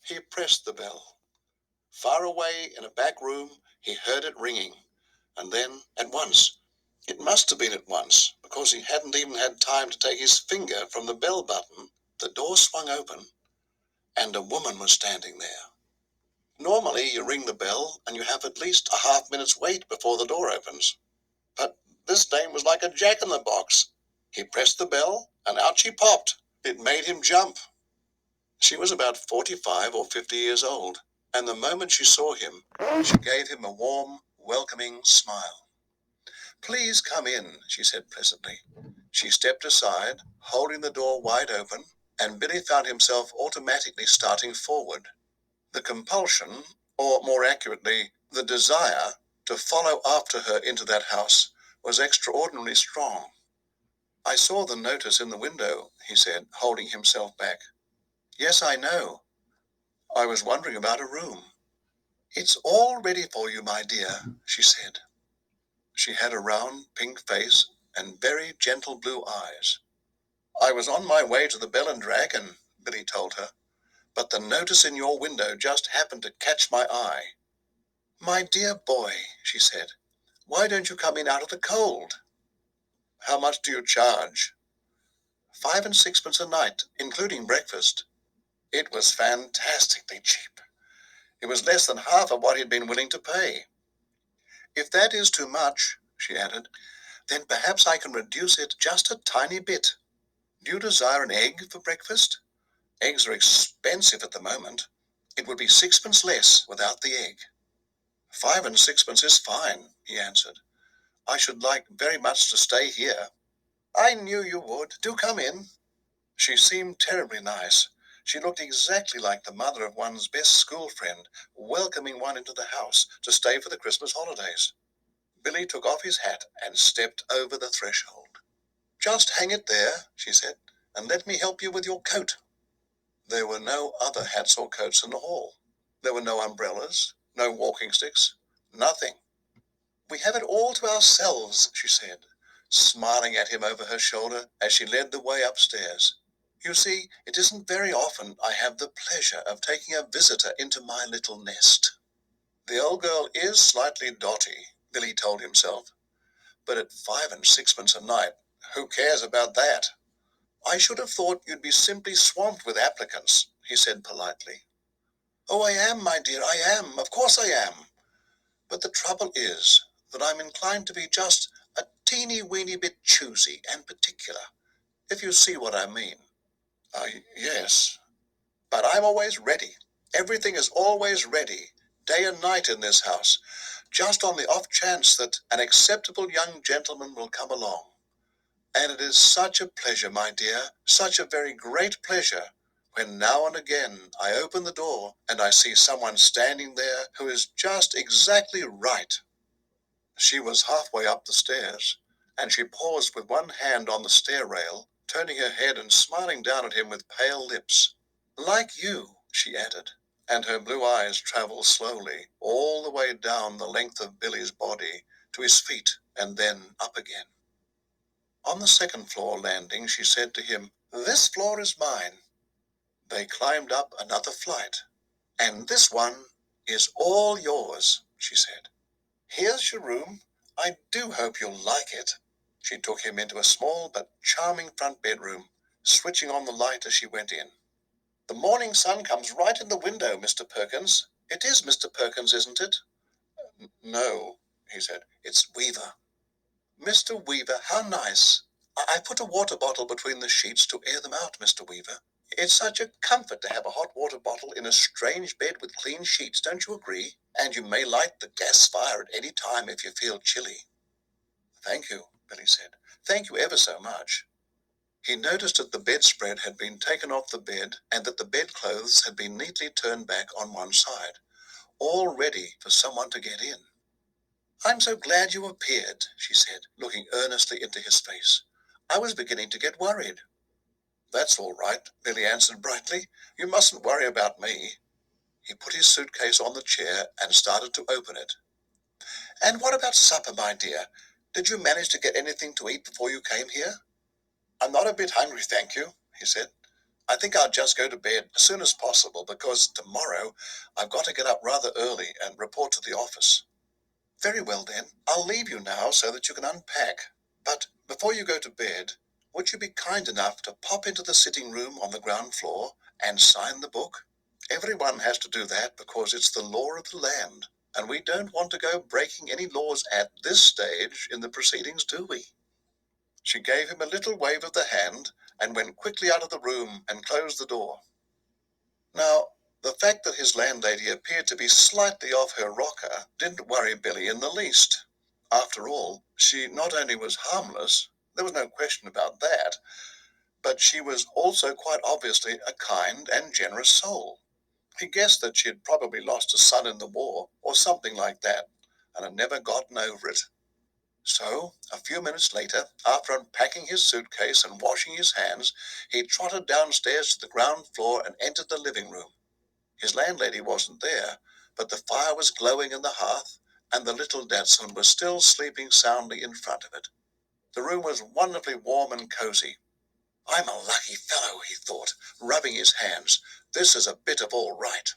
He pressed the bell. Far away in a back room, he heard it ringing. And then, at once, it must have been at once, because he hadn't even had time to take his finger from the bell button, the door swung open, and a woman was standing there. Normally, you ring the bell and you have at least a half-minute's wait before the door opens. But this dame was like a jack-in-the-box. He pressed the bell, and out she popped. It made him jump. She was about 45 or 50 years old, and the moment she saw him, she gave him a warm, welcoming smile. "Please come in," she said pleasantly. She stepped aside, holding the door wide open, and Billy found himself automatically starting forward. The compulsion, or more accurately, the desire, to follow after her into that house was extraordinarily strong. "I saw the notice in the window," he said, holding himself back. "Yes, I know. I was wondering about a room." "It's all ready for you, my dear," she said. She had a round, pink face and very gentle blue eyes. "I was on my way to the Bell and Dragon," Billy told her, "but the notice in your window just happened to catch my eye." "My dear boy," she said, "why don't you come in out of the cold?" "How much do you charge?" 5 and 6pence a night, including breakfast. It was fantastically cheap. It was less than half of what he'd been willing to pay. "If that is too much," she added, "then perhaps I can reduce it just a tiny bit. Do you desire an egg for breakfast? Eggs are expensive at the moment. It would be 6pence less without the egg." "5 and 6pence is fine," he answered. "I should like very much to stay here." "I knew you would. Do come in." She seemed terribly nice. She looked exactly like the mother of one's best school friend, welcoming one into the house to stay for the Christmas holidays. Billy took off his hat and stepped over the threshold. "Just hang it there," she said, "and let me help you with your coat." There were no other hats or coats in the hall. There were no umbrellas, no walking sticks, nothing. "We have it all to ourselves," she said, smiling at him over her shoulder as she led the way upstairs. "You see, it isn't very often I have the pleasure of taking a visitor into my little nest." The old girl is slightly dotty, Billy told himself, but at 5 and 6pence a night, who cares about that? "I should have thought you'd be simply swamped with applicants," he said politely. "Oh, I am, my dear, I am. Of course I am. But the trouble is that I'm inclined to be just a teeny-weeny bit choosy and particular, if you see what I mean." Yes. But I'm always ready. Everything is always ready, day and night in this house, just on the off chance that an acceptable young gentleman will come along. And it is such a pleasure, my dear, such a very great pleasure, when now and again I open the door and I see someone standing there who is just exactly right. She was halfway up the stairs, and she paused with one hand on the stair rail, turning her head and smiling down at him with pale lips. "Like you," she added, and her blue eyes travelled slowly all the way down the length of Billy's body to his feet and then up again. On the second floor landing, she said to him, "This floor is mine." They climbed up another flight. "And this one is all yours," she said. "Here's your room. I do hope you'll like it." She took him into a small but charming front bedroom, switching on the light as she went in. "The morning sun comes right in the window, Mr. Perkins. It is Mr. Perkins, isn't it?" "No," he said. "It's Weaver." "Mr. Weaver, how nice. I put a water bottle between the sheets to air them out, Mr. Weaver. It's such a comfort to have a hot water bottle in a strange bed with clean sheets, don't you agree? And you may light the gas fire at any time if you feel chilly." "Thank you," Billy said. "Thank you ever so much." He noticed that the bedspread had been taken off the bed and that the bedclothes had been neatly turned back on one side, all ready for someone to get in. "I'm so glad you appeared," she said, looking earnestly into his face. "I was beginning to get worried." "That's all right," Billy answered brightly. "You mustn't worry about me." He put his suitcase on the chair and started to open it. "And what about supper, my dear? Did you manage to get anything to eat before you came here?" "I'm not a bit hungry, thank you," he said. I think I'll just go to bed as soon as possible because tomorrow I've got to get up rather early and report to the office. Very well then, I'll leave you now so that you can unpack. But before you go to bed, would you be kind enough to pop into the sitting room on the ground floor and sign the book? Everyone has to do that because it's the law of the land, and we don't want to go breaking any laws at this stage in the proceedings, do we? She gave him a little wave of the hand and went quickly out of the room and closed the door. Now, the fact that his landlady appeared to be slightly off her rocker didn't worry Billy in the least. After all, she not only was harmless, there was no question about that, but she was also quite obviously a kind and generous soul. He guessed that she had probably lost a son in the war or something like that, and had never gotten over it. So, a few minutes later, after unpacking his suitcase and washing his hands, he trotted downstairs to the ground floor and entered the living room. His landlady wasn't there, but the fire was glowing in the hearth, and the little Dachshund was still sleeping soundly in front of it. The room was wonderfully warm and cozy. I'm a lucky fellow, he thought, rubbing his hands. This is a bit of all right.